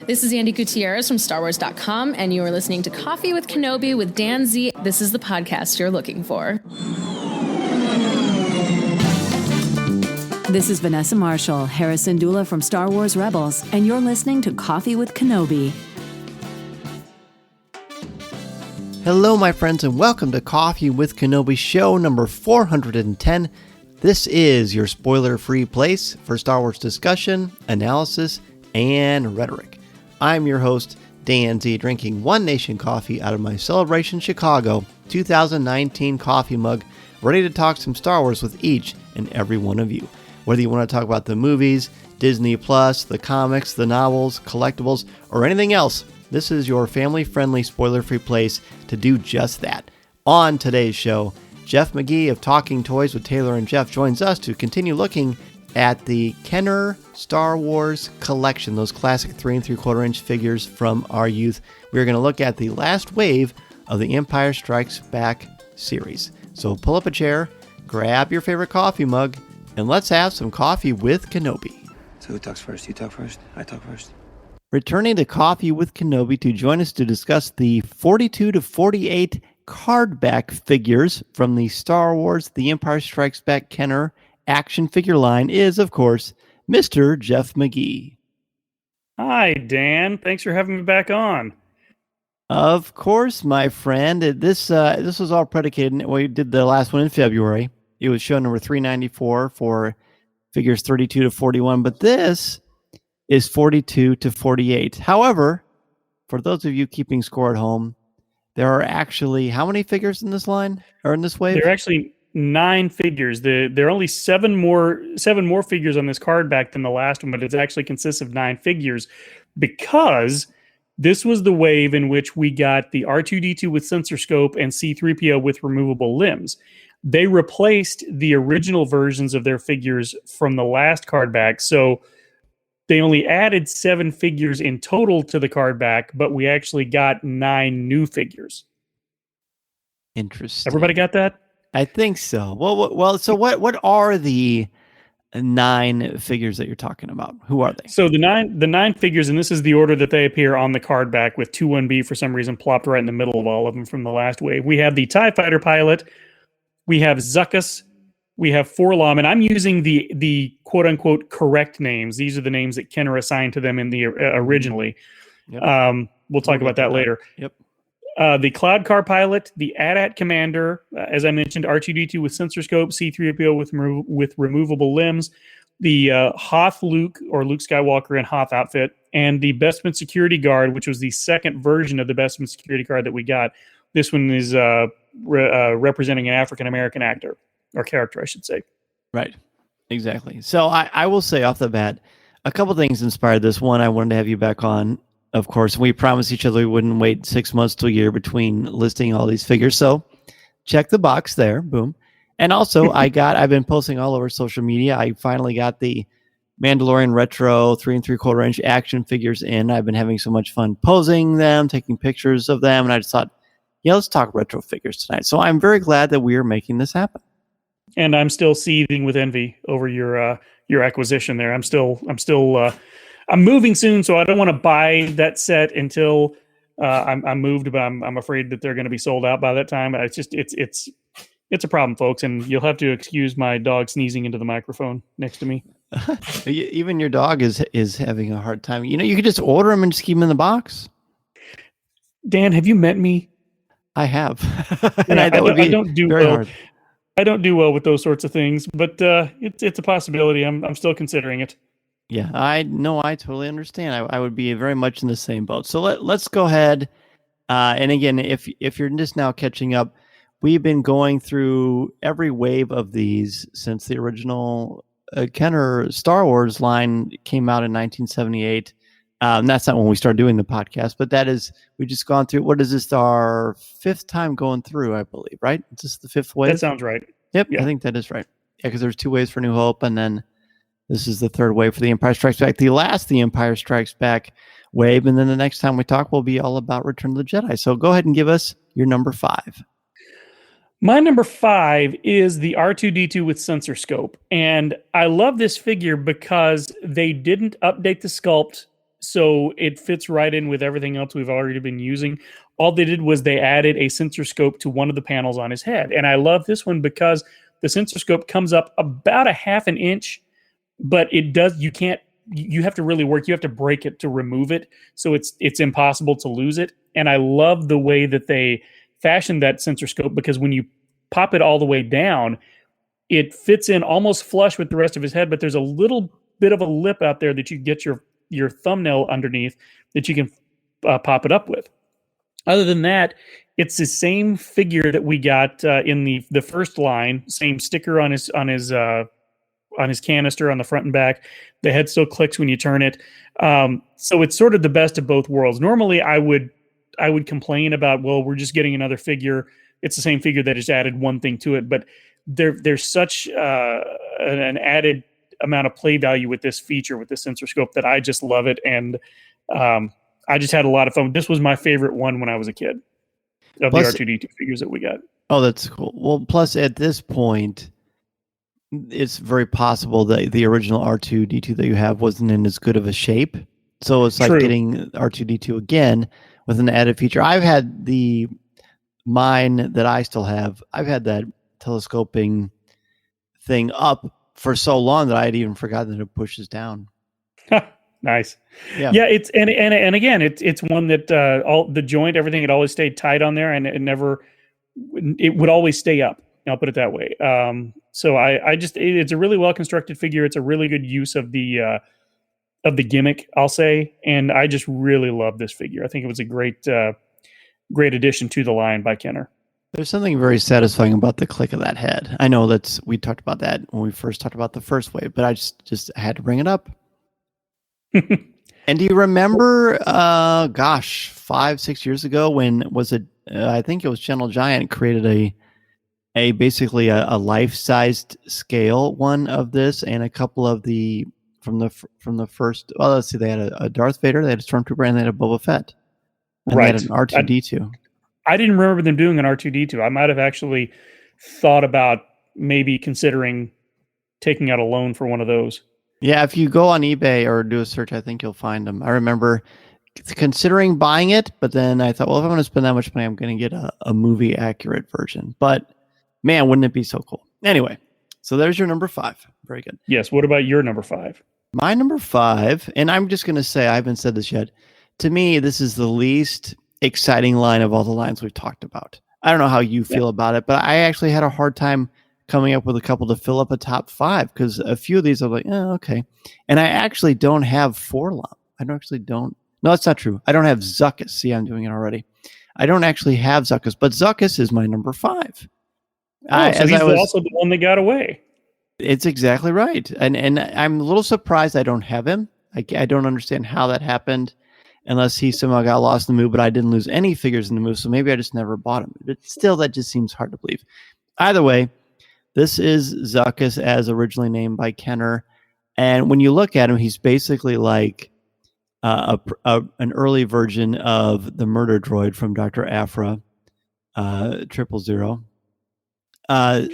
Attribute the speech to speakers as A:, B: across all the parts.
A: This is Andy Gutierrez from StarWars.com, and you are listening to Coffee with Kenobi with Dan Z. This is the podcast you're looking for.
B: This is Vanessa Marshall, Harrison Dula from Star Wars Rebels, and you're listening to Coffee with Kenobi.
C: Hello, my friends, and welcome to Coffee with Kenobi, show number 410. This is your spoiler-free place for Star Wars discussion, analysis, and rhetoric. I'm your host, Dan Z, drinking One Nation coffee out of my Celebration Chicago 2019 coffee mug, ready to talk some Star Wars with each and every one of you. Whether you want to talk about the movies, Disney Plus, the comics, the novels, collectibles, or anything else, this is your family-friendly, spoiler-free place to do just that. On today's show, Jeff McGee of Talking Toys with Taylor and Jeff joins us to continue looking at the Kenner Star Wars collection, those classic 3 3/4-inch figures from our youth. We're going to look at the last wave of the Empire Strikes Back series. So pull up a chair, grab your favorite coffee mug, and let's have some coffee with Kenobi.
D: So who talks first? You talk first? I talk first.
C: Returning to Coffee with Kenobi to join us to discuss the 42 to 48 card back figures from the Star Wars The Empire Strikes Back Kenner action figure line is, of course, Mr. Jeff McGee.
E: Hi, Dan. Thanks for having me back on.
C: Of course, my friend. This was all predicated. We did the last one in February. It was show number 394 for figures 32 to 41, but this is 42 to 48. However, for those of you keeping score at home, there are actually how many figures in this line or in this wave?
E: There are actually 9 figures. There are only seven more figures on this card back than the last one, but it actually consists of 9 figures because this was the wave in which we got the R2-D2 with sensor scope and C-3PO with removable limbs. They replaced the original versions of their figures from the last card back, so they only added 7 figures in total to the card back, but we actually got 9 new figures.
C: Interesting.
E: Everybody got that?
C: I think so. Well. So what are the 9 figures that you're talking about? Who are they?
E: So the nine figures, and this is the order that they appear on the card back, with 2-1B for some reason plopped right in the middle of all of them from the last wave. We have the TIE Fighter pilot. We have Zuckuss. We have 4-LOM, and I'm using the quote-unquote correct names. These are the names that Kenner assigned to them in the originally.
C: Yep.
E: We'll talk about that later.
C: Yep.
E: The Cloud Car pilot, the AT-AT commander, as I mentioned, R2-D2 with sensor scope, C-3PO with removable limbs, the Hoth Luke, or Luke Skywalker in Hoth outfit, and the Bespin security guard, which was the second version of the Bespin security guard that we got. This one is representing an African-American actor. Or character, I should say.
C: Right. Exactly. So I will say off the bat, a couple things inspired this. One, I wanted to have you back on, of course. We promised each other we wouldn't wait 6 months to a year between listing all these figures. So check the box there. Boom. And also, I've been posting all over social media. I finally got the Mandalorian Retro 3 3/4-inch action figures in. I've been having so much fun posing them, taking pictures of them. And I just thought, yeah, let's talk retro figures tonight. So I'm very glad that we are making this happen.
E: And I'm still seething with envy over your acquisition there. I'm moving soon, so I don't want to buy that set until I'm moved. But I'm afraid that they're going to be sold out by that time. It's a problem, folks, and you'll have to excuse my dog sneezing into the microphone next to me.
C: Even your dog is having a hard time. You could just order them and just keep them in the box.
E: Dan, have you met me?
C: I have,
E: and
C: I don't do
E: very
C: well.
E: Hard. I don't do well with those sorts of things, but it's a possibility. I'm still considering it.
C: Yeah, I totally understand. I would be very much in the same boat. So let's go ahead. And again, if you're just now catching up, we've been going through every wave of these since the original Kenner Star Wars line came out in 1978. That's not when we started doing the podcast, but we've just gone through, what is this, our 5th time going through, I believe, right? Is this the 5th wave?
E: That sounds right.
C: Yep,
E: yeah.
C: I think that is right. Yeah, because there's 2 waves for New Hope, and then this is the 3rd wave for The Empire Strikes Back, The Empire Strikes Back wave, and then the next time we talk will be all about Return of the Jedi. So go ahead and give us your number 5.
E: My number 5 is the R2-D2 with sensor scope. And I love this figure because they didn't update the sculpt so it fits right in with everything else we've already been using. All they did was they added a sensor scope to one of the panels on his head. And I love this one because the sensor scope comes up about a half an inch, but you have to really work. You have to break it to remove it. So it's impossible to lose it. And I love the way that they fashioned that sensor scope, because when you pop it all the way down, it fits in almost flush with the rest of his head, but there's a little bit of a lip out there that you get your thumbnail underneath that you can pop it up with. Other than that, it's the same figure that we got in the first line. Same sticker on his canister on the front and back. The head still clicks when you turn it. So it's sort of the best of both worlds. Normally, I would complain about, well, we're just getting another figure. It's the same figure that just added one thing to it, but there's such an added amount of play value with this feature, with this sensor scope, that I just love it. And I just had a lot of fun. This was my favorite one when I was a kid of the R2-D2 figures that we got.
C: Oh, that's cool. Well, plus at this point, it's very possible that the original R2-D2 that you have wasn't in as good of a shape. So it's like getting R2-D2 again with an added feature. I've had mine that I still have. I've had that telescoping thing up for so long that I had even forgotten that it pushes down.
E: Nice.
C: Yeah.
E: It's and again, it's one that all the joint, everything, it always stayed tight on there, and it would always stay up. I'll put it that way. So it's a really well constructed figure. It's a really good use of the gimmick, I'll say, and I just really love this figure. I think it was a great addition to the line by Kenner.
C: There's something very satisfying about the click of that head. I know we talked about that when we first talked about the first wave, but I just had to bring it up. And do you remember, 5-6 years ago, when was it? I think it was Gentle Giant created basically a life-sized scale one of this, and a couple of from the first. Well, let's see, they had a Darth Vader, they had a Stormtrooper, and they had a Boba Fett, and they had an R2-D2.
E: I didn't remember them doing an R2-D2. I might have actually thought about maybe considering taking out a loan for one of those.
C: Yeah, if you go on eBay or do a search, I think you'll find them. I remember considering buying it, but then I thought, well, if I'm going to spend that much money, I'm going to get a movie-accurate version. But, man, wouldn't it be so cool? Anyway, so there's your number 5. Very good.
E: Yes, what about your number 5?
C: My number 5, and I'm just going to say, I haven't said this yet, to me, this is the least exciting line of all the lines we've talked about. I don't know how you feel about it, but I actually had a hard time coming up with a couple to fill up a top 5, because a few of these are like, oh, okay. And I actually don't have Forlom. No, that's not true. I don't have Zuckuss. See, I'm doing it already. I don't actually have Zuckuss, but Zuckuss is my number 5.
E: So he's also the one that got away.
C: It's exactly right. And I'm a little surprised I don't have him. I don't understand how that happened, unless he somehow got lost in the move, but I didn't lose any figures in the move, so maybe I just never bought him. But still, that just seems hard to believe. Either way, this is Zuckuss as originally named by Kenner, and when you look at him, he's basically like an early version of the murder droid from Dr. Aphra, 000. But I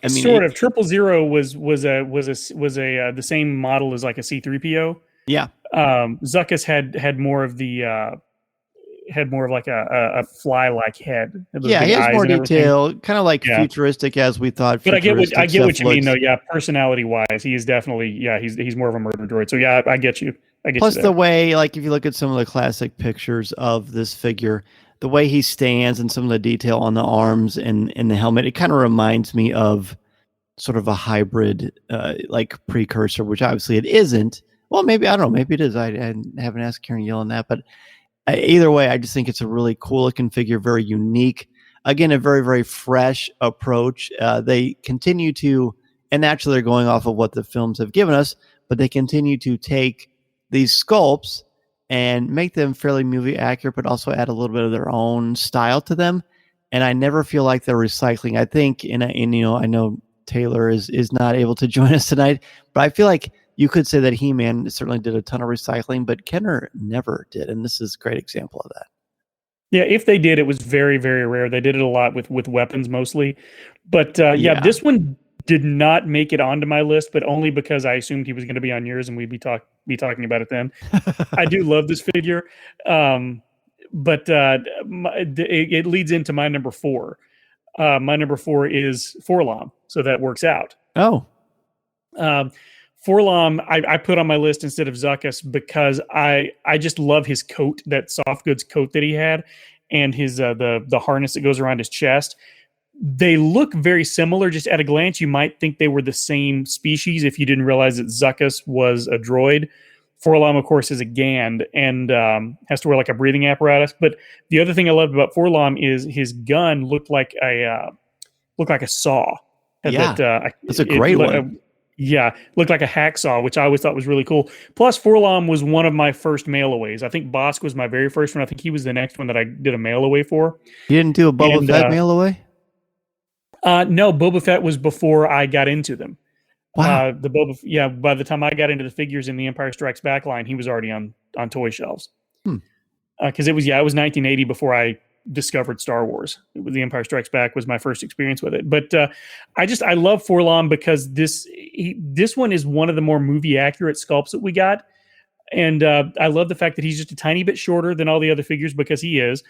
C: mean,
E: sort of 000 was the same model as like a C-3PO.
C: Yeah.
E: Zuckuss had more of like a fly-like head.
C: He has more detail, kind of like futuristic as we thought.
E: But I get what you mean, though. Yeah, personality-wise, he is definitely he's more of a murder droid. So yeah, I get you.
C: Plus the way, like, if you look at some of the classic pictures of this figure, the way he stands and some of the detail on the arms and the helmet, it kind of reminds me of sort of a hybrid like precursor, which obviously it isn't. Well, maybe, I don't know, maybe it is. I haven't asked Karen Gill on that, but either way, I just think it's a really cool looking figure, very unique. Again, a very, very fresh approach. They continue to, and naturally they're going off of what the films have given us, but they continue to take these sculpts and make them fairly movie accurate, but also add a little bit of their own style to them. And I never feel like they're recycling. I think, I know Taylor is not able to join us tonight, but I feel like you could say that He-Man certainly did a ton of recycling, but Kenner never did. And this is a great example of that.
E: Yeah, if they did, it was very, very rare. They did it a lot with weapons mostly. But this one did not make it onto my list, but only because I assumed he was going to be on yours and we'd be talking about it then. I do love this figure, but it leads into my number 4. My number 4 is Forlom, so that works out.
C: Oh,
E: Forlom, I put on my list instead of Zuckuss because I just love his coat, that soft goods coat that he had, and his the harness that goes around his chest. They look very similar. Just at a glance, you might think they were the same species if you didn't realize that Zuckuss was a droid. Forlom, of course, is a Gand and has to wear like a breathing apparatus. But the other thing I loved about Forlom is his gun looked like a saw.
C: Yeah, that's a great one.
E: Yeah, looked like a hacksaw, which I always thought was really cool. Plus, Forlom was one of my first mail-aways. I think Bosk was my very first one. I think he was the next one that I did a mail-away for.
C: You didn't do a Boba Fett mail away?
E: No, Boba Fett was before I got into them.
C: Wow.
E: By the time I got into the figures in the Empire Strikes Back line, he was already on toy shelves. Because it was 1980 before I discovered Star Wars. The Empire Strikes Back was my first experience with it. But I love Forlom because this one is one of the more movie accurate sculpts that we got. And I love the fact that he's just a tiny bit shorter than all the other figures because he is.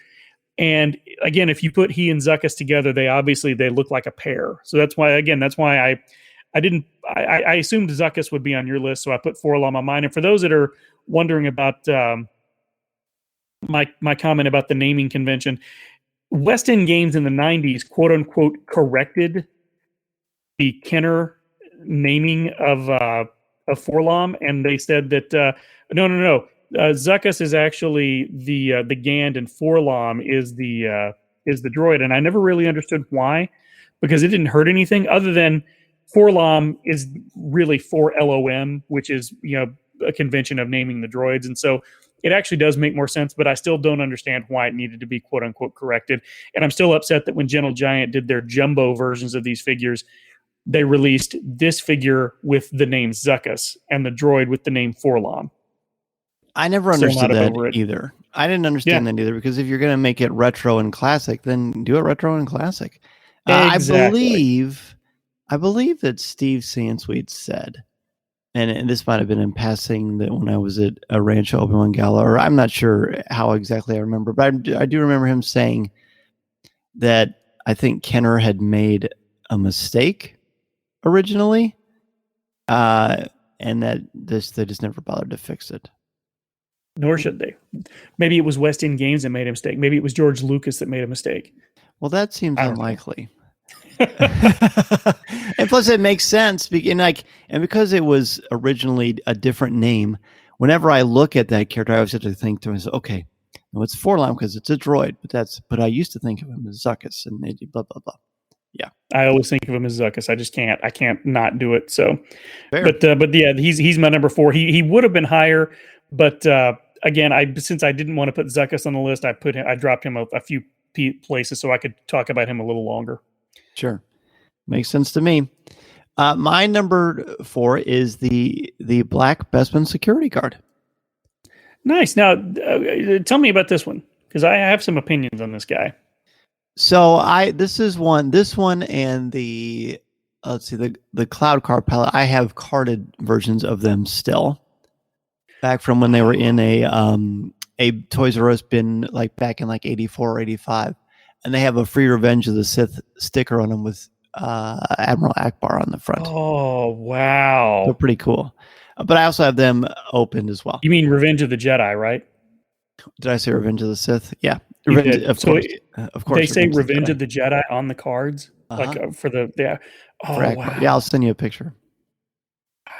E: And again, if you put he and Zuckuss together, they look like a pair. So that's why I assumed Zuckuss would be on your list. So I put Forlom on mine. And for those that are wondering about my comment about the naming convention, West End Games in the 90s, quote unquote, corrected the Kenner naming of Forlom. And they said that, no. Zuckuss is actually the Gand and Forlom is the droid, and I never really understood why, because it didn't hurt anything other than Forlom is really for LOM, which is a convention of naming the droids, and so it actually does make more sense. But I still don't understand why it needed to be quote unquote corrected, and I'm still upset that when Gentle Giant did their jumbo versions of these figures, they released this figure with the name Zuckuss and the droid with the name Forlom.
C: I never understood that either. I didn't understand that either, because if you're going to make it retro and classic, then do it retro and classic.
E: Exactly.
C: I believe that Steve Sansweet said, and this might have been in passing, that when I was at a Rancho Obi-Wan Gala, or I'm not sure how exactly I remember, but I do remember him saying that I think Kenner had made a mistake originally, and that they just never bothered to fix it.
E: Nor should they. Maybe it was West End Games that made a mistake. Maybe it was George Lucas that made a mistake.
C: Well, that seems unlikely. And plus, it makes sense. And because it was originally a different name, whenever I look at that character, I always have to think to myself, okay, no, it's Forlom because it's a droid, but I used to think of him as Zuckuss and blah, blah, blah. Yeah.
E: I always think of him as Zuckuss. I just can't. I can't not do it. So,
C: fair.
E: But yeah, he's my number 4. He would have been higher, but again, since I didn't want to put Zuckuss on the list, I dropped him a few places so I could talk about him a little longer.
C: Sure, makes sense to me. My number 4 is the black Bespin security guard.
E: Nice. Now, tell me about this one, because I have some opinions on this guy.
C: So this one and the Cloud Car palette. I have carded versions of them still, back from when they were in a Toys R Us bin, like back in like 84 or 85, and they have a free Revenge of the Sith sticker on them with Admiral Akbar on the front.
E: Oh wow,
C: they're pretty cool. But I also have them opened as well.
E: You mean Revenge of the Jedi, right?
C: Did I say Revenge of the Sith? Yeah.
E: Of course. They say Revenge of the Jedi on the cards, for the wow.
C: Yeah, I'll send you a picture.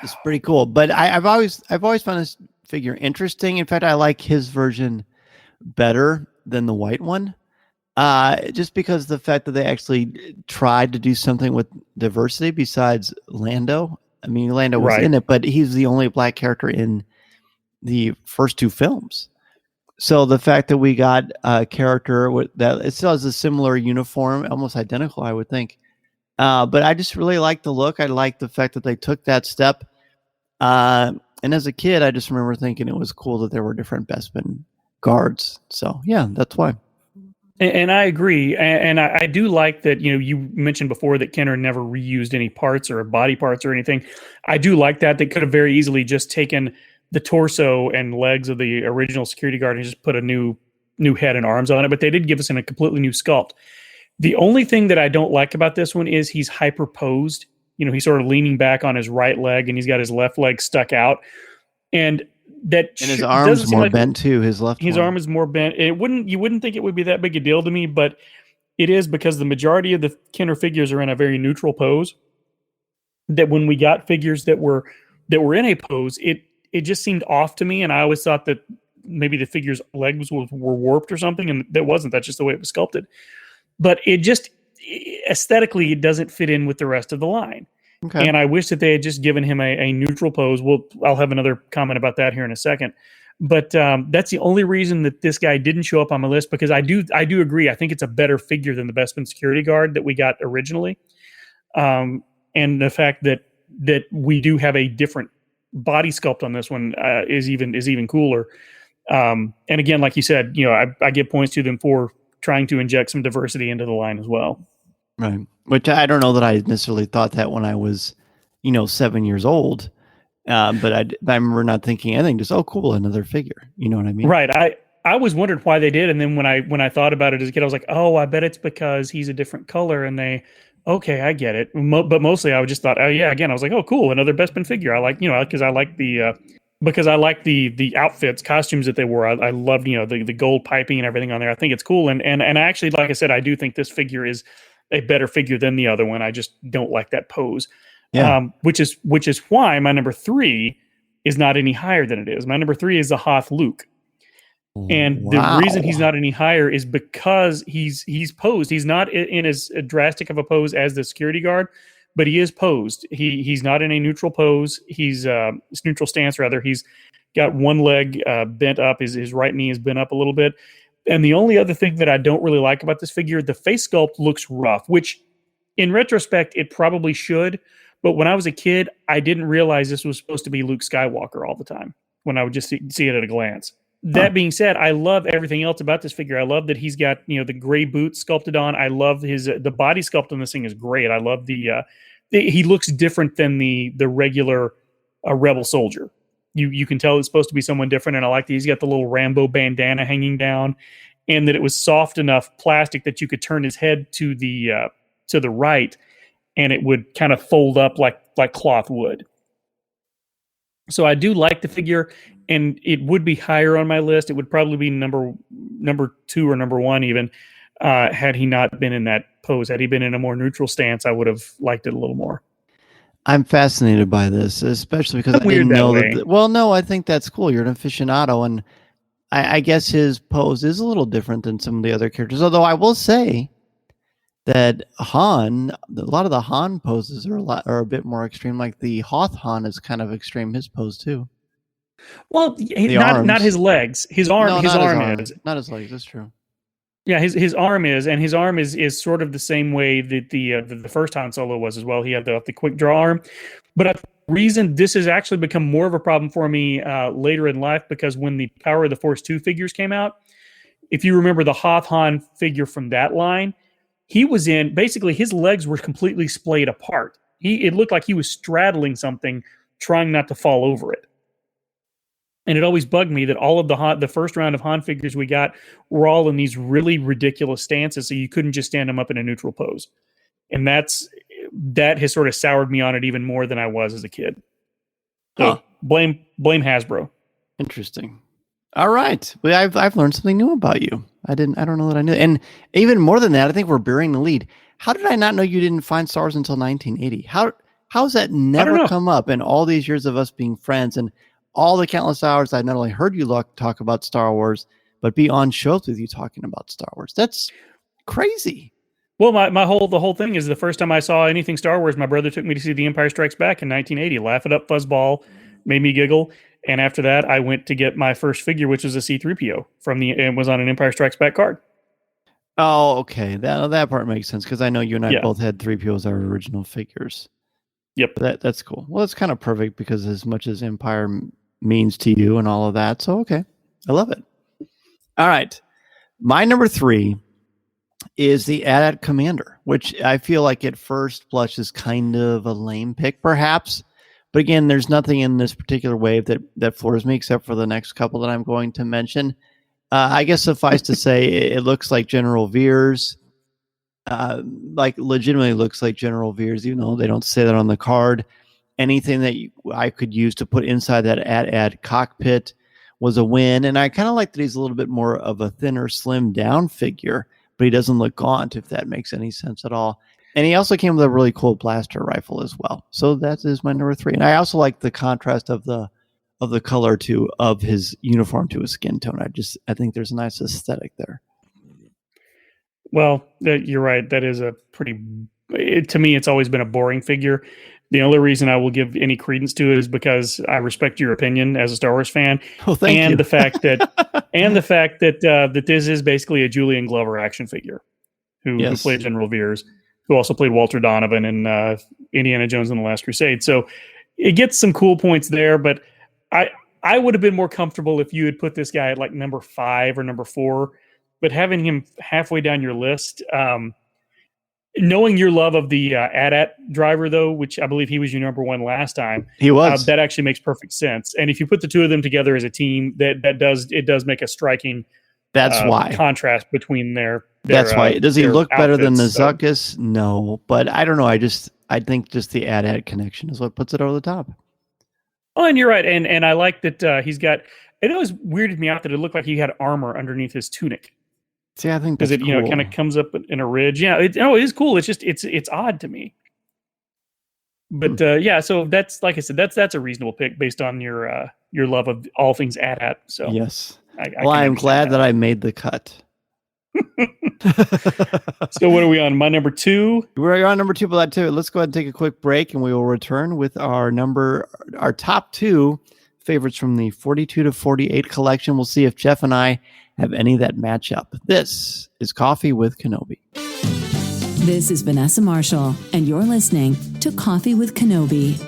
C: It's pretty cool. But I've always found this figure interesting. In fact, I like his version better than the white one, just because the fact that they actually tried to do something with diversity besides Lando. I mean, Lando was in it, but he's the only black character in the first 2 films. So the fact that we got a character that it still has a similar uniform, almost identical, I would think. But I just really like the look. I like the fact that they took that step. And as a kid, I just remember thinking it was cool that there were different Bespin guards. So yeah, that's why.
E: And I agree. And I do like that, you mentioned before that Kenner never reused any parts or body parts or anything. I do like that. They could have very easily just taken the torso and legs of the original security guard and just put a new head and arms on it. But they did give us a completely new sculpt. The only thing that I don't like about this one is he's hyperposed. He's sort of leaning back on his right leg and he's got his left leg stuck out. And
C: his arm's more bent too. His
E: arm is more bent. You wouldn't think it would be that big a deal to me, but it is, because the majority of the Kenner figures are in a very neutral pose. That when we got figures that were in a pose, it just seemed off to me, and I always thought that maybe the figure's legs were warped or something, and that wasn't. That's just the way it was sculpted. But it just aesthetically, it doesn't fit in with the rest of the line.
C: Okay.
E: And I wish that they had just given him a neutral pose. I'll have another comment about that here in a second. But that's the only reason that this guy didn't show up on my list, because I do agree. I think it's a better figure than the Bespin security guard that we got originally. And the fact that we do have a different body sculpt on this one is even cooler. And again, like you said, I give points to them for trying to inject some diversity into the line as well.
C: Right. Which I don't know that I necessarily thought that when I was, 7 years old. But I remember not thinking anything, just, oh, cool, another figure. You know what I mean?
E: Right. I always wondered why they did. And then when I thought about it as a kid, I was like, oh, I bet it's because he's a different color. And okay, I get it. But mostly I just thought, oh yeah, again, I was like, oh, cool, another Bespin figure. I like, because I like the outfits, costumes that they wore. I loved, the gold piping and everything on there. I think it's cool. And actually, like I said, I do think this figure is a better figure than the other one. I just don't like that pose.
C: Yeah.
E: Which is why my number 3 is not any higher than it is. My number 3 is the Hoth Luke. And the reason he's not any higher is because he's posed. He's not in as drastic of a pose as the security guard, but he is posed. He's not in a neutral pose. He's neutral stance rather. He's got one leg bent up. His right knee is bent up a little bit. And the only other thing that I don't really like about this figure, the face sculpt looks rough, which in retrospect, it probably should. But when I was a kid, I didn't realize this was supposed to be Luke Skywalker all the time when I would just see it at a glance. That being said, I love everything else about this figure. I love that he's got, the gray boots sculpted on. I love the body sculpt on this thing is great. I love he looks different than the regular Rebel soldier. You can tell it's supposed to be someone different, and I like that he's got the little Rambo bandana hanging down, and that it was soft enough plastic that you could turn his head to the right, and it would kind of fold up like cloth would. So I do like the figure, and it would be higher on my list. It would probably be number 2 or number 1 even, had he not been in that pose. Had he been in a more neutral stance, I would have liked it a little more.
C: I'm fascinated by this, especially because I didn't know that. Well, no, I think that's cool. You're an aficionado, and I guess his pose is a little different than some of the other characters. Although I will say that Han, a lot of the Han poses are a bit more extreme. Like the Hoth Han is kind of extreme. His pose too.
E: Well, not his legs. His arm.
C: No,
E: his arm is
C: not his legs. That's true.
E: Yeah, his arm is, and his arm is sort of the same way that the first Han Solo was as well. He had the quick draw arm, but the reason this has actually become more of a problem for me later in life, because when the Power of the Force 2 figures came out, if you remember the Hoth Han figure from that line, he was in, basically his legs were completely splayed apart. It looked like he was straddling something, trying not to fall over it. And it always bugged me that all of the first round of Han figures we got were all in these really ridiculous stances, so you couldn't just stand them up in a neutral pose. And that has sort of soured me on it even more than I was as a kid. So blame Hasbro.
C: Interesting. All right. Well, I've learned something new about you. I don't know that I knew. And even more than that, I think we're burying the lead. How did I not know you didn't find Star Wars until 1980? How's that never come up in all these years of us being friends and all the countless hours I not only heard you talk about Star Wars, but be on shows with you talking about Star Wars? That's crazy.
E: Well, the whole thing is the first time I saw anything Star Wars, my brother took me to see The Empire Strikes Back in 1980. Laugh It Up, Fuzzball, made me giggle. And after that, I went to get my first figure, which was a C-3PO and was on an Empire Strikes Back card.
C: Oh, okay. That part makes sense, because I know you and I both had 3POs, our original figures.
E: Yep.
C: That's cool. Well, it's kind of perfect, because as much as Empire means to you and all of that. So, okay. I love it. All right. My number 3 is the AT-AT Commander, which I feel like at first blush is kind of a lame pick, perhaps. But again, there's nothing in this particular wave that floors me except for the next couple that I'm going to mention. I guess suffice to say, it looks like General Veers. Like legitimately looks like General Veers, even though they don't say that on the card. Anything that I could use to put inside that AT-AT cockpit was a win. And I kind of like that he's a little bit more of a thinner, slim down figure, but he doesn't look gaunt, if that makes any sense at all. And he also came with a really cool blaster rifle as well. So that is my number 3. And I also like the contrast of the color of his uniform to his skin tone. I think there's a nice aesthetic there.
E: Well, you're right. That is a to me, it's always been a boring figure. The only reason I will give any credence to it is because I respect your opinion as a Star Wars fan,
C: thank you.
E: the fact that this is basically a Julian Glover action figure, who played General Veers, who also played Walter Donovan in Indiana Jones and the Last Crusade. So it gets some cool points there, but I would have been more comfortable if you had put this guy at like number 5 or number 4, but having him halfway down your list. Knowing your love of the AT-AT driver, though, which I believe he was your number 1 last time,
C: he was.
E: That actually makes perfect sense. And if you put the two of them together as a team, it does make a striking.
C: That's why
E: contrast between their
C: That's why. Does he look better than the
E: so.
C: Zuckuss? No, but I don't know. I think just the AT-AT connection is what puts it over the top.
E: Oh, and you're right. And I like that he's got. It always weirded me out that it looked like he had armor underneath his tunic.
C: See, I think that's
E: cool. It kind of comes up in a ridge. Yeah, it is cool. It's just it's odd to me. But so that's, like I said, that's a reasonable pick based on your love of all things AT-AT. So
C: yes, I'm glad that I made the cut.
E: So what are we on? My number 2.
C: We're on number 2, but let's go ahead and take a quick break, and we will return with our top 2 favorites from the 42 to 48 collection. We'll see if Jeff and I have any that match up. This is Coffee with Kenobi.
B: This is Vanessa Marshall, and you're listening to Coffee with Kenobi.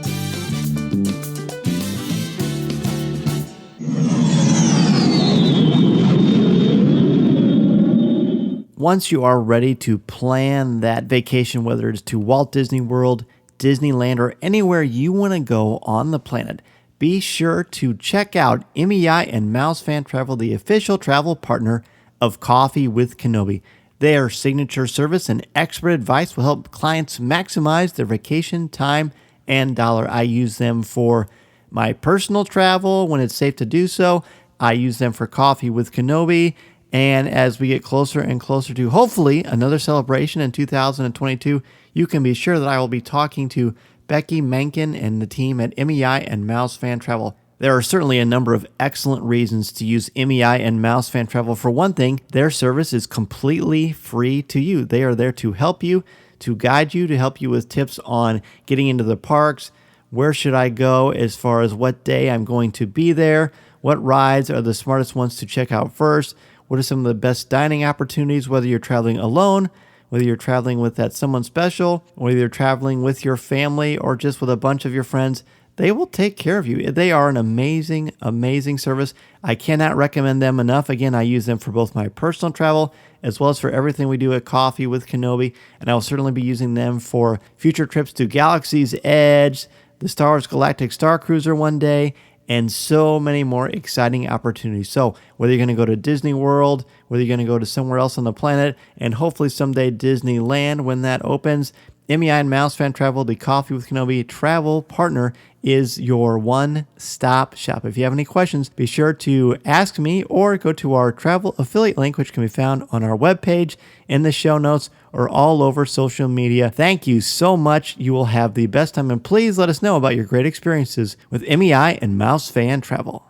C: Once you are ready to plan that vacation, whether it's to Walt Disney World, Disneyland, or anywhere you want to go on the planet, be sure to check out MEI and Mouse Fan Travel, the official travel partner of Coffee with Kenobi. Their signature service and expert advice will help clients maximize their vacation time and dollar. I use them for my personal travel when it's safe to do so. I use them for Coffee with Kenobi. And as we get closer and closer to hopefully another celebration in 2022, you can be sure that I will be talking to Becky Menken and the team at MEI and Mouse Fan Travel. There are certainly a number of excellent reasons to use MEI and Mouse Fan Travel. For one thing, their service is completely free to you. They are there to help you, to guide you, to help you with tips on getting into the parks, where should I go as far as what day I'm going to be there, what rides are the smartest ones to check out first, what are some of the best dining opportunities, whether you're traveling alone, whether you're traveling with that someone special, whether you're traveling with your family or just with a bunch of your friends. They will take care of you. They are an amazing, amazing service. I cannot recommend them enough. Again, I use them for both my personal travel as well as for everything we do at Coffee with Kenobi. And I will certainly be using them for future trips to Galaxy's Edge, the Star Wars Galactic Star Cruiser one day, and so many more exciting opportunities. So whether you're going to go to Disney World, whether you're going to go to somewhere else on the planet, and hopefully someday Disneyland when that opens, MEI and Mouse Fan Travel, the Coffee with Kenobi travel partner, is your one-stop shop. If you have any questions, be sure to ask me or go to our travel affiliate link, which can be found on our webpage, in the show notes, or all over social media. Thank you so much. You will have the best time, and please let us know about your great experiences with MEI and Mouse Fan Travel.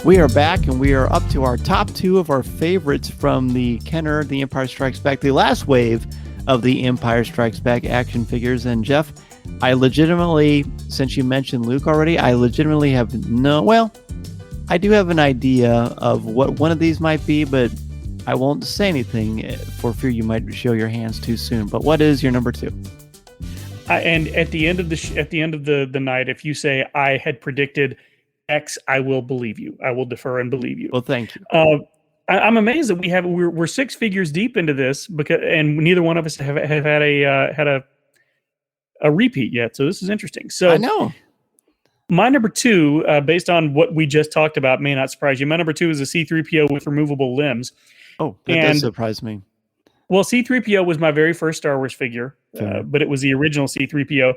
C: We are back, and we are up to our top 2 of our favorites from the Kenner, The Empire Strikes Back, the last wave of the Empire Strikes Back action figures. And Jeff, I legitimately, since you mentioned Luke already, I legitimately have I do have an idea of what one of these might be, but I won't say anything for fear you might show your hands too soon. But what is your number 2?
E: And at the end of the night, if you say I had predicted X, I will believe you. I will defer and believe you.
C: Well, thank you.
E: I'm amazed that we're 6 figures deep into this and neither one of us have had a repeat yet, so this is interesting. So
C: I know.
E: my number 2, based on what we just talked about, may not surprise you. My number 2 is a C-3PO with removable limbs.
C: Oh, that does surprise me.
E: Well, C-3PO was my very first Star Wars figure, but it was the original C-3PO.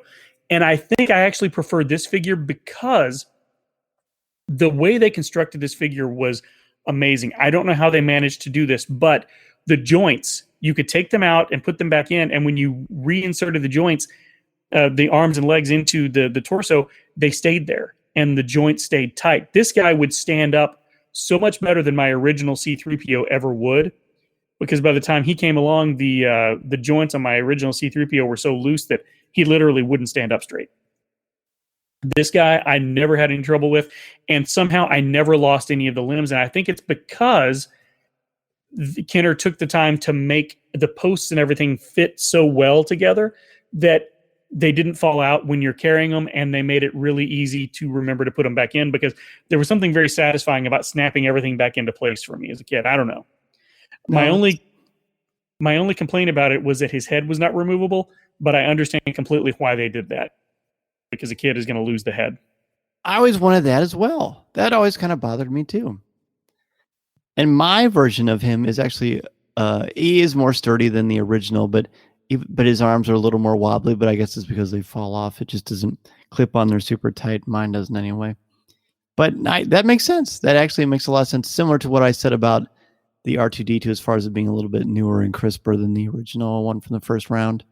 E: And I think I actually preferred this figure because the way they constructed this figure was amazing. I don't know how they managed to do this, but the joints, you could take them out and put them back in. And when you reinserted the joints, the arms and legs into the torso, they stayed there and the joints stayed tight. This guy would stand up so much better than my original C-3PO ever would, because by the time he came along, the joints on my original C-3PO were so loose that he literally wouldn't stand up straight. This guy I never had any trouble with, and somehow I never lost any of the limbs. And I think it's because Kenner took the time to make the posts and everything fit so well together that they didn't fall out when you're carrying them, and they made it really easy to remember to put them back in, because there was something very satisfying about snapping everything back into place for me as a kid. I don't know. My only complaint about it was that his head was not removable, but I understand completely why they did that, because a kid is going to lose the head.
C: I always wanted that as well. That always kind of bothered me too. And my version of him is actually, he is more sturdy than the original, but his arms are a little more wobbly, but I guess it's because they fall off. It just doesn't clip on there super tight. Mine doesn't anyway. But that makes sense. That actually makes a lot of sense. Similar to what I said about the R2-D2 as far as it being a little bit newer and crisper than the original one from the first round.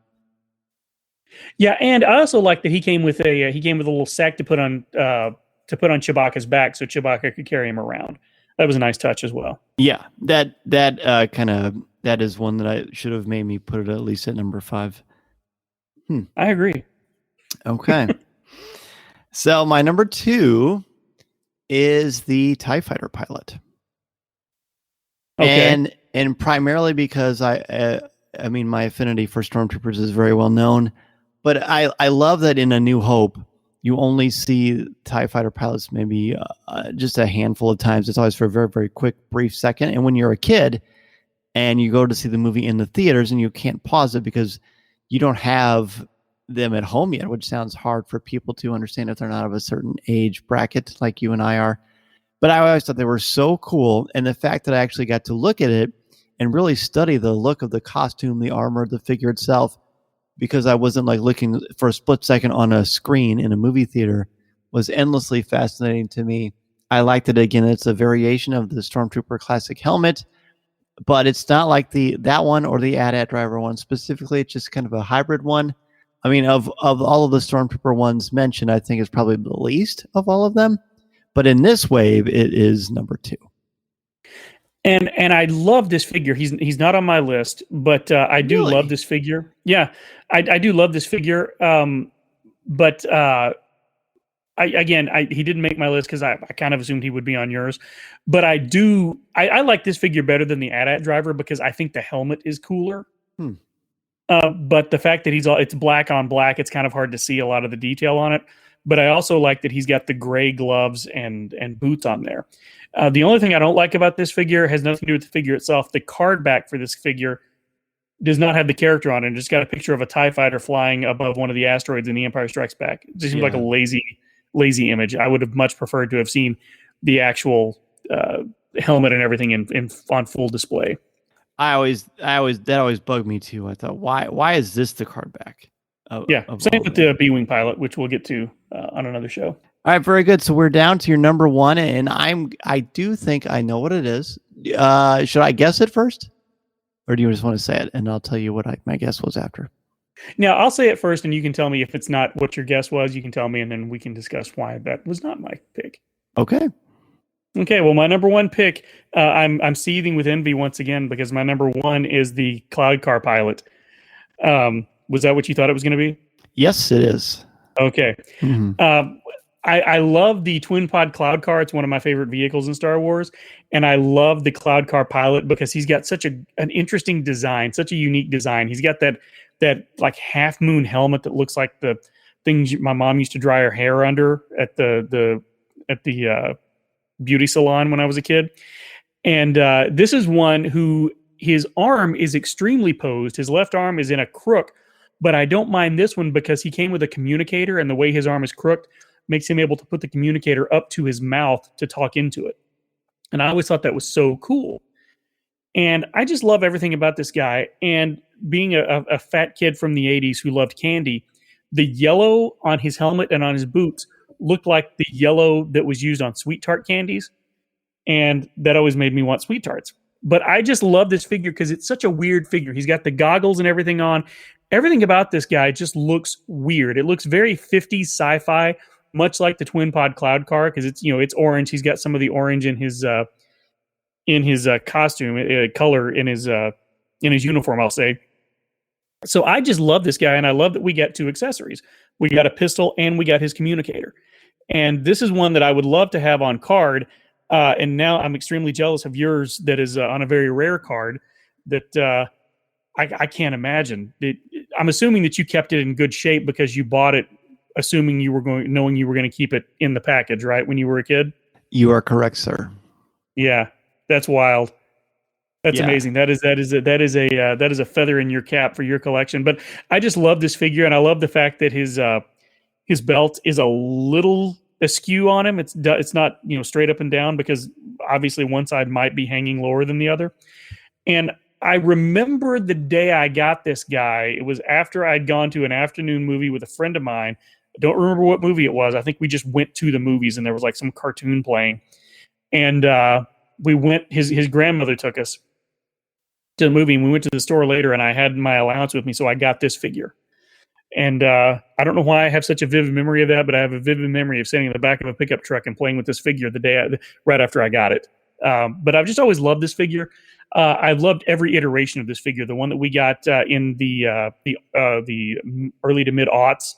E: Yeah, and I also like that he came with a little sack to put on Chewbacca's back, so Chewbacca could carry him around. That was a nice touch as well.
C: Yeah, that is one that I should have made me put it at least at number 5.
E: I agree.
C: Okay. So my number 2 is the TIE Fighter pilot.
E: Okay.
C: And primarily because I mean, my affinity for Stormtroopers is very well known, but I love that in A New Hope, you only see TIE Fighter pilots maybe just a handful of times. It's always for a very, very quick, brief second. And when you're a kid and you go to see the movie in the theaters and you can't pause it because you don't have them at home yet, which sounds hard for people to understand if they're not of a certain age bracket like you and I are. But I always thought they were so cool. And the fact that I actually got to look at it and really study the look of the costume, the armor, the figure itself, because I wasn't like looking for a split second on a screen in a movie theater, was endlessly fascinating to me. I liked it. Again, it's a variation of the Stormtrooper classic helmet, but it's not like that one or the AT-AT driver one specifically. It's just kind of a hybrid one. I mean, of all of the Stormtrooper ones mentioned, I think it's probably the least of all of them. But in this wave, it is number 2.
E: And I love this figure. He's not on my list, but I do love this figure. Yeah, I do love this figure. But he didn't make my list because I kind of assumed he would be on yours. But I like this figure better than the AT-AT driver because I think the helmet is cooler. But the fact that it's black on black, it's kind of hard to see a lot of the detail on it. But I also like that he's got the gray gloves and boots on there. The only thing I don't like about this figure has nothing to do with the figure itself. The card back for this figure does not have the character on it. It's got a picture of a TIE fighter flying above one of the asteroids in The Empire Strikes Back. It just seems like a lazy image. I would have much preferred to have seen the actual helmet and everything on full display.
C: That always bugged me too. I thought, why is this the card back?
E: Same with the B-Wing pilot, which we'll get to on another show.
C: All right, very good. So we're down to your number 1, and I do think I know what it is. Should I guess it first, or do you just want to say it, and I'll tell you what my guess was after?
E: Now I'll say it first, and you can tell me if it's not what your guess was. You can tell me, and then we can discuss why that was not my pick.
C: Okay.
E: Well, my number 1 pick, I'm seething with envy once again because my number 1 is the Cloud Car pilot. Was that what you thought it was going to be?
C: Yes, it is.
E: Okay.
C: Mm-hmm.
E: I love the twin pod Cloud Car. It's one of my favorite vehicles in Star Wars. And I love the Cloud Car pilot because he's got such an interesting design, such a unique design. He's got that like half moon helmet that looks like the things my mom used to dry her hair under at the beauty salon when I was a kid. And this is one who his arm is extremely posed. His left arm is in a crook, But I don't mind this one because he came with a communicator, and the way his arm is crooked makes him able to put the communicator up to his mouth to talk into it. And I always thought that was so cool. And I just love everything about this guy. And being a fat kid from the 80s who loved candy, the yellow on his helmet and on his boots looked like the yellow that was used on Sweet Tart candies. And that always made me want Sweet Tarts. But I just love this figure because it's such a weird figure. He's got the goggles and everything on. Everything about this guy just looks weird. It looks very 50s sci-fi, much like the Twin Pod Cloud Car, because it's orange. He's got some of the orange in his costume, color in his uniform, I'll say. So I just love this guy, and I love that we got two accessories. We got a pistol, and we got his communicator. And this is one that I would love to have on card. And now I'm extremely jealous of yours that is on a very rare card that I can't imagine. I'm assuming that you kept it in good shape because you bought it knowing you were going to keep it in the package, right? When you were a kid?
C: You are correct, sir.
E: Yeah, that's wild. That's amazing. That is a feather in your cap for your collection. But I just love this figure, and I love the fact that his belt is a little askew on him. It's not straight up and down because obviously one side might be hanging lower than the other. And I remember the day I got this guy. It was after I'd gone to an afternoon movie with a friend of mine. I don't remember what movie it was. I think we just went to the movies and there was like some cartoon playing. And we went, his grandmother took us to the movie, and we went to the store later, and I had my allowance with me, so I got this figure. And I don't know why I have such a vivid memory of that, but I have a vivid memory of sitting in the back of a pickup truck and playing with this figure right after I got it. But I've just always loved this figure. I've loved every iteration of this figure. The one that we got in the early to mid aughts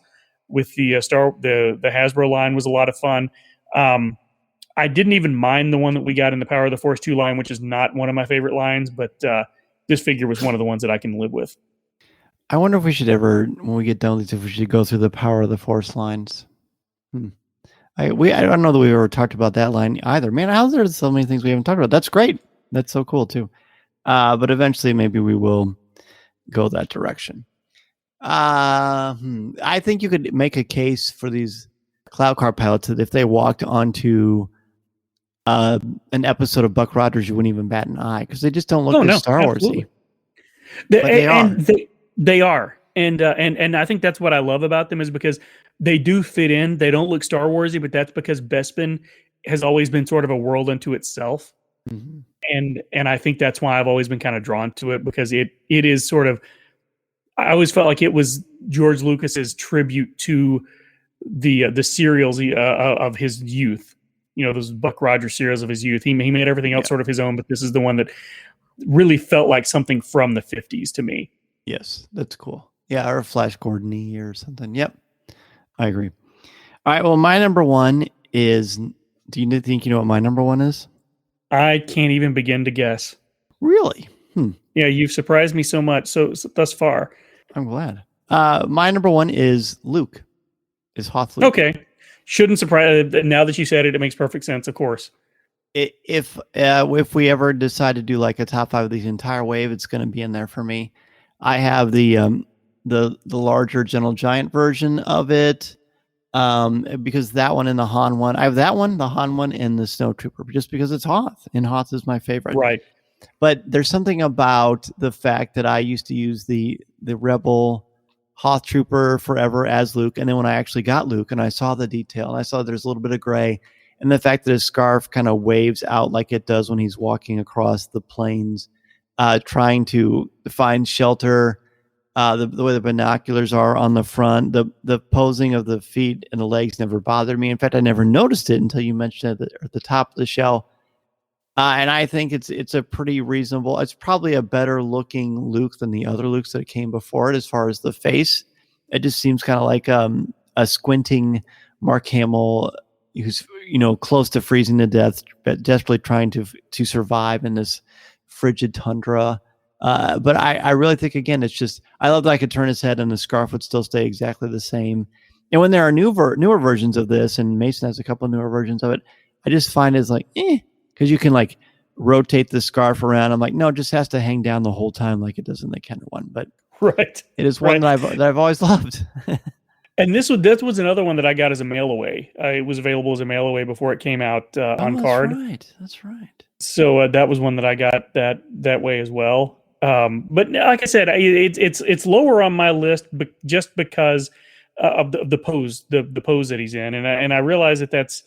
E: with the Hasbro line was a lot of fun. I didn't even mind the one that we got in the Power of the Force 2 line, which is not one of my favorite lines, but this figure was one of the ones that I can live with.
C: I wonder if we should ever, when we get done with these, if we should go through the Power of the Force lines. I don't know that we ever talked about that line either. Man, how's there so many things we haven't talked about? That's great. That's so cool too. But eventually maybe we will go that direction. I think you could make a case for these Cloud Car pilots that if they walked onto an episode of Buck Rogers, you wouldn't even bat an eye because they just don't look Star Warsy.
E: They are. And I think that's what I love about them is because they do fit in. They don't look Star Warsy, but that's because Bespin has always been sort of a world unto itself. Mm-hmm. And I think that's why I've always been kind of drawn to it because it is sort of, I always felt like it was George Lucas's tribute to the serials of his youth. Those Buck Rogers serials of his youth. He made everything else sort of his own, but this is the one that really felt like something from the 50s to me.
C: Yes, that's cool. Yeah, or Flash Gordon-y or something. Yep, I agree. All right, well, my number one is, do you think you know what my number one is?
E: I can't even begin to guess.
C: Really?
E: Yeah, you've surprised me so much so thus far.
C: I'm glad. My number one is Luke. Is Hoth Luke.
E: Okay. Shouldn't surprise. Now that you said it, it makes perfect sense, of course.
C: If we ever decide to do like a top 5 of the entire wave, it's going to be in there for me. I have the larger Gentle Giant version of it because that one and the Han one. I have that one, the Han one, and the Snowtrooper just because it's Hoth, and Hoth is my favorite.
E: Right.
C: But there's something about the fact that I used to use the Rebel Hoth Trooper forever as Luke, and then when I actually got Luke and I saw the detail and I saw there's a little bit of gray, and the fact that his scarf kind of waves out like it does when he's walking across the plains, trying to find shelter, the way the binoculars are on the front, the posing of the feet and the legs never bothered me. In fact, I never noticed it until you mentioned it at the top of the shell. And I think it's a pretty reasonable. It's probably a better looking Luke than the other Lukes that came before it. As far as the face, it just seems kind of like a squinting Mark Hamill who's close to freezing to death, but desperately trying to survive in this frigid tundra. But I really think again, it's just I love that I could turn his head and the scarf would still stay exactly the same. And when there are newer versions of this, and Mason has a couple of newer versions of it, I just find it's like because you can like rotate the scarf around. I'm like, no, it just has to hang down the whole time like it does in the Kenner one. But
E: Right.
C: It is one that I've always loved.
E: And this was another one that I got as a mail away. It was available as a mail away before it came out on card.
C: That's right.
E: So that was one that I got that way as well. But like I said, it's lower on my list, but just because of the pose, the pose that he's in, and I realize that that's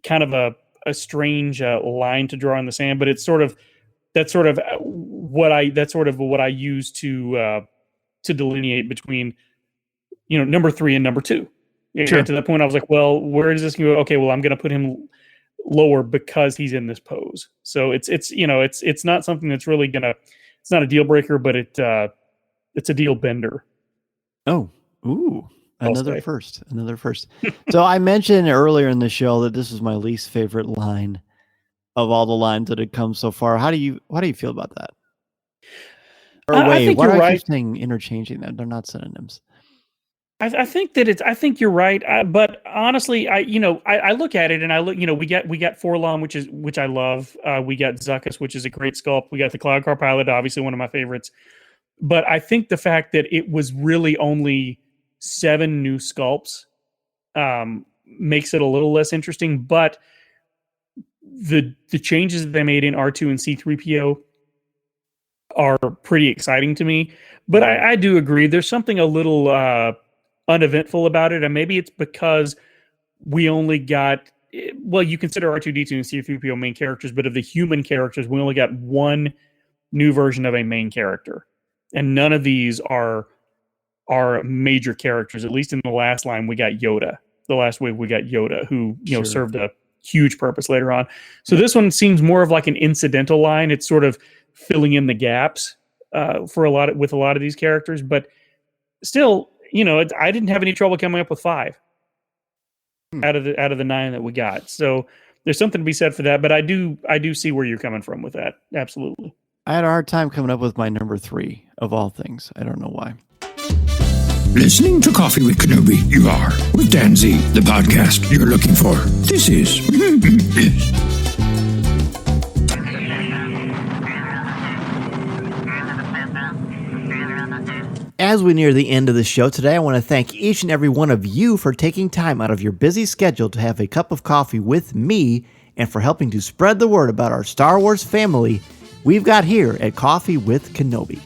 E: kind of a strange line to draw in the sand, but it's that's sort of what I use to delineate between number 3 and number 2.
C: Sure.
E: To that point, I was like, well, where does this go? Okay, well, I'm going to put him lower because he's in this pose. So it's not something that's really it's not a deal breaker, but it's a deal bender.
C: Oh, ooh, another first. So I mentioned earlier in the show that this was my least favorite line of all the lines that had come so far. How do you feel about that? Or
E: I think you're right.
C: Saying interchanging that? They're not synonyms.
E: I think you're right. But honestly, I look at it and I look, we got Forlom, which I love. We got Zuckuss, which is a great sculpt. We got the Cloud Car Pilot, obviously one of my favorites. But I think the fact that it was really only 7 new sculpts makes it a little less interesting. But the changes that they made in R2 and C-3PO are pretty exciting to me. But I do agree. There's something a little uneventful about it, and maybe it's because we only got, well, you consider R2-D2 and C-3PO main characters, but of the human characters, we only got one new version of a main character, and none of these are major characters. At least in the last line, we got Yoda. The last wave, we got Yoda, who
C: Sure.
E: served a huge purpose later on. So this one seems more of like an incidental line. It's sort of filling in the gaps with a lot of these characters, but still, I didn't have any trouble coming up with 5 out of the 9 that we got. So there's something to be said for that. But I do see where you're coming from with that. Absolutely.
C: I had a hard time coming up with my number 3 of all things. I don't know why.
F: Listening to Coffee with Kenobi, you are with Dan Z, the podcast you're looking for. This is
C: As we near the end of the show today, I want to thank each and every one of you for taking time out of your busy schedule to have a cup of coffee with me and for helping to spread the word about our Star Wars family we've got here at Coffee with Kenobi.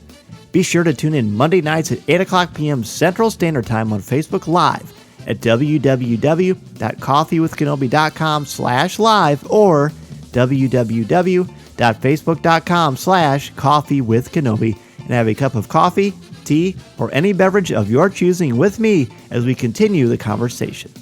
C: Be sure to tune in Monday nights at 8 o'clock p.m. Central Standard Time on Facebook Live at www.coffeewithkenobi.com/live or www.facebook.com/coffeewithkenobi and have a cup of coffee, tea, or any beverage of your choosing with me as we continue the conversation.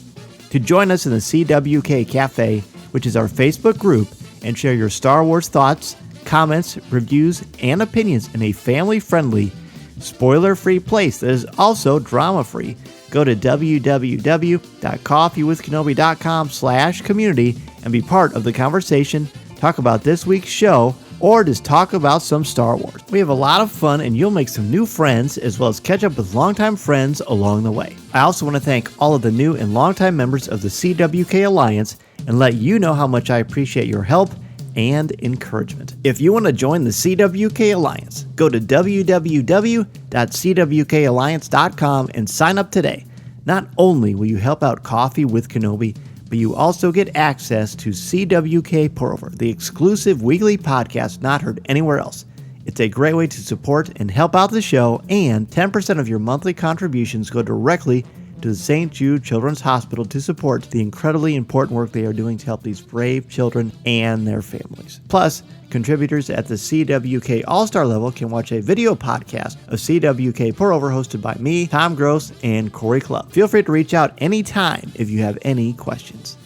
C: To join us in the CWK Cafe, which is our Facebook group, and share your Star Wars thoughts, comments, reviews, and opinions in a family-friendly, spoiler-free place that is also drama-free, go to www.coffeewithkenobi.com/community and be part of the conversation, talk about this week's show, or just talk about some Star Wars. We have a lot of fun and you'll make some new friends as well as catch up with longtime friends along the way. I also want to thank all of the new and longtime members of the CWK Alliance and let you know how much I appreciate your help and encouragement. If you want to join the CWK Alliance, go to www.cwkalliance.com and sign up today. Not only will you help out Coffee with Kenobi, but you also get access to CWK Pour-Over, the exclusive weekly podcast not heard anywhere else. It's a great way to support and help out the show, and 10% of your monthly contributions go directly to the St. Jude Children's Hospital to support the incredibly important work they are doing to help these brave children and their families. Plus, contributors at the CWK All-Star level can watch a video podcast of CWK Pour-Over hosted by me, Tom Gross, and Corey Clubb. Feel free to reach out anytime if you have any questions.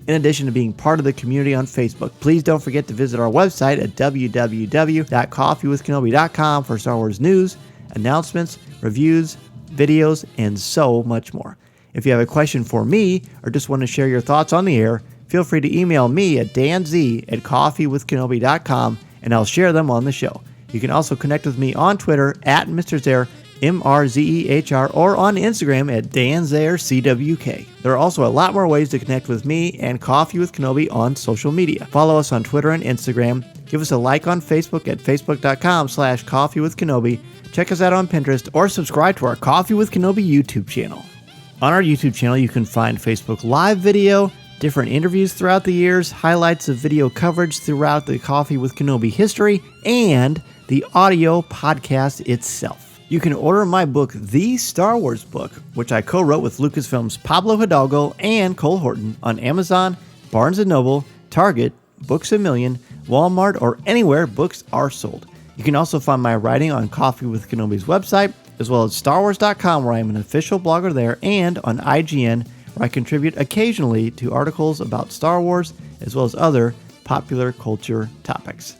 C: In addition to being part of the community on Facebook, please don't forget to visit our website at www.coffeewithkenobi.com for Star Wars news, announcements, reviews, videos, and so much more. If you have a question for me or just want to share your thoughts on the air, feel free to email me at danz@coffeewithkenobi.com and I'll share them on the show. You can also connect with me on Twitter at Mr. Zaire, MRZEHR, or on Instagram at DanZareCWK. There are also a lot more ways to connect with me and Coffee with Kenobi on social media. Follow us on Twitter and Instagram. Give us a like on Facebook at facebook.com/coffeewithkenobi. check us out on Pinterest, or subscribe to our Coffee with Kenobi YouTube channel. On our YouTube channel, you can find Facebook Live video, different interviews throughout the years, highlights of video coverage throughout the Coffee with Kenobi history, and the audio podcast itself. You can order my book, The Star Wars Book, which I co-wrote with Lucasfilm's Pablo Hidalgo and Cole Horton, on Amazon, Barnes & Noble, Target, Books A Million, Walmart, or anywhere books are sold. You can also find my writing on Coffee with Kenobi's website, as well as StarWars.com, where I am an official blogger there, and on IGN, where I contribute occasionally to articles about Star Wars, as well as other popular culture topics.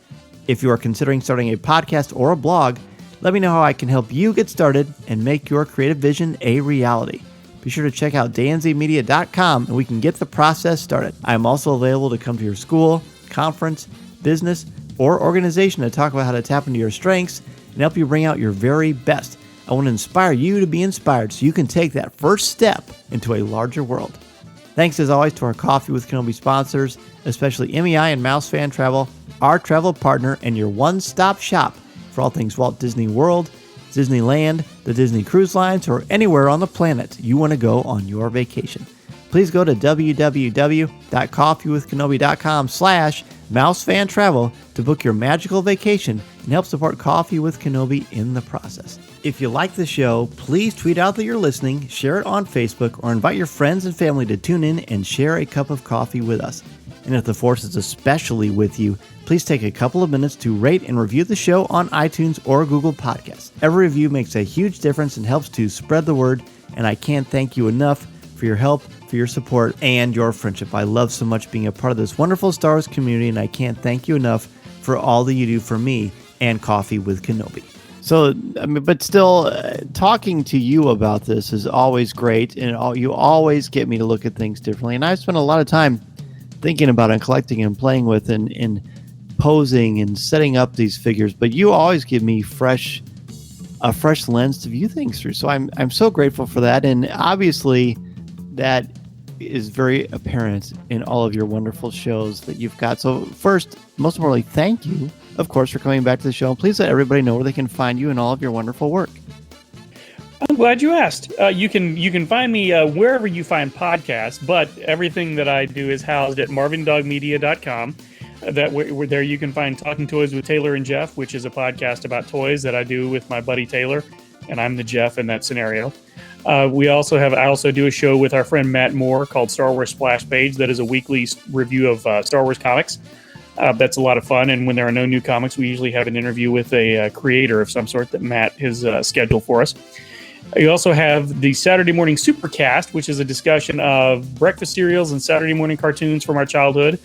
C: If you are considering starting a podcast or a blog, let me know how I can help you get started and make your creative vision a reality. Be sure to check out danzmedia.com and we can get the process started. I am also available to come to your school, conference, business, or organization to talk about how to tap into your strengths and help you bring out your very best. I want to inspire you to be inspired so you can take that first step into a larger world. Thanks as always to our Coffee with Kenobi sponsors, especially MEI and Mouse Fan Travel, our travel partner and your one-stop shop for all things Walt Disney World, Disneyland, the Disney Cruise Lines, or anywhere on the planet you want to go on your vacation. Please go to www.coffeewithkenobi.com/mousefantravel to book your magical vacation and help support Coffee with Kenobi in the process. If you like the show, please tweet out that you're listening, share it on Facebook, or invite your friends and family to tune in and share a cup of coffee with us. And if the Force is especially with you, please take a couple of minutes to rate and review the show on iTunes or Google Podcasts. Every review makes a huge difference and helps to spread the word, and I can't thank you enough for your help, for your support, and your friendship. I love so much being a part of this wonderful Star Wars community, and I can't thank you enough for all that you do for me and Coffee with Kenobi. So, but still, talking to you about this is always great, and you always get me to look at things differently. And I've spent a lot of time thinking about and collecting and playing with and posing and setting up these figures, but you always give me a fresh lens to view things through. So I'm so grateful for that, and obviously that is very apparent in all of your wonderful shows that you've got. So first, most importantly, thank you, of course, for coming back to the show. And please let everybody know where they can find you and all of your wonderful work.
E: I'm glad you asked. You can find me wherever you find podcasts, but everything that I do is housed at marvindogmedia.com. There you can find Talking Toys with Taylor and Jeff, which is a podcast about toys that I do with my buddy Taylor, and I'm the Jeff in that scenario. I also do a show with our friend Matt Moore called Star Wars Splash Page. That is a weekly review of Star Wars comics. That's a lot of fun, and when there are no new comics, we usually have an interview with a creator of some sort that Matt has scheduled for us. You also have the Saturday Morning Supercast, which is a discussion of breakfast cereals and Saturday morning cartoons from our childhood.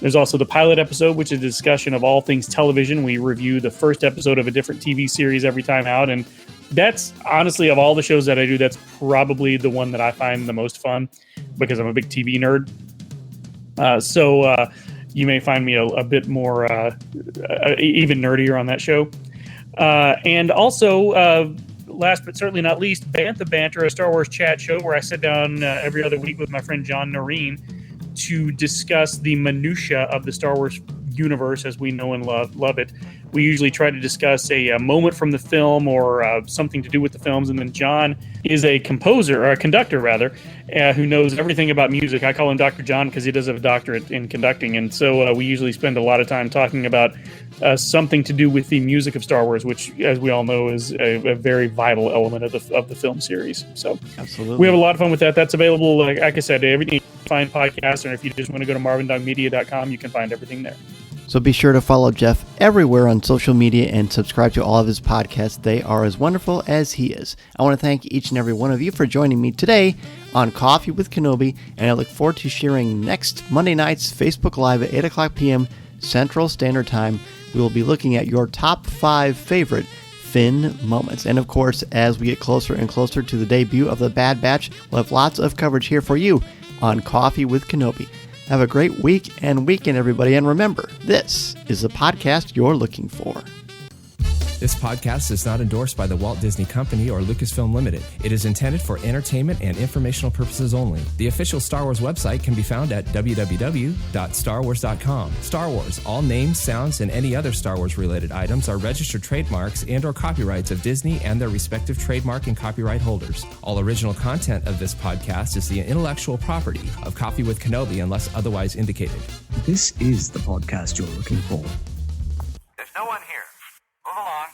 E: There's also the pilot episode, which is a discussion of all things television. We review the first episode of a different TV series every time out, and that's honestly, of all the shows that I do, that's probably the one that I find the most fun because I'm a big TV nerd. So you may find me a bit more even nerdier on that show. And also, last but certainly not least, Bantha Banter, a Star Wars chat show where I sit down every other week with my friend John Noreen to discuss the minutia of the Star Wars universe as we know and love it. We usually try to discuss a moment from the film or something to do with the films, and then John is a composer, or a conductor rather, who knows everything about music. I call him Dr. John because he does have a doctorate in conducting, and so we usually spend a lot of time talking about something to do with the music of Star Wars, which, as we all know, is a very vital element of the film series. So
C: absolutely,
E: we have a lot of fun with that. That's available, like I said, everything you find podcasts, and if you just want to go to marvindogmedia.com, you can find everything there.
C: So be sure to follow Jeff everywhere on social media and subscribe to all of his podcasts. They are as wonderful as he is. I want to thank each and every one of you for joining me today on Coffee with Kenobi, and I look forward to sharing next Monday night's Facebook Live at 8 o'clock p.m. Central Standard Time. We will be looking at your top 5 favorite Finn moments. And of course, as we get closer and closer to the debut of The Bad Batch, we'll have lots of coverage here for you on Coffee with Kenobi. Have a great week and weekend, everybody. And remember, this is the podcast you're looking for.
G: This podcast is not endorsed by the Walt Disney Company or Lucasfilm Limited. It is intended for entertainment and informational purposes only. The official Star Wars website can be found at www.starwars.com. Star Wars, all names, sounds, and any other Star Wars related items are registered trademarks and or copyrights of Disney and their respective trademark and copyright holders. All original content of this podcast is the intellectual property of Coffee with Kenobi unless otherwise indicated.
H: This is the podcast you're looking for.
I: There's no one here. Move along.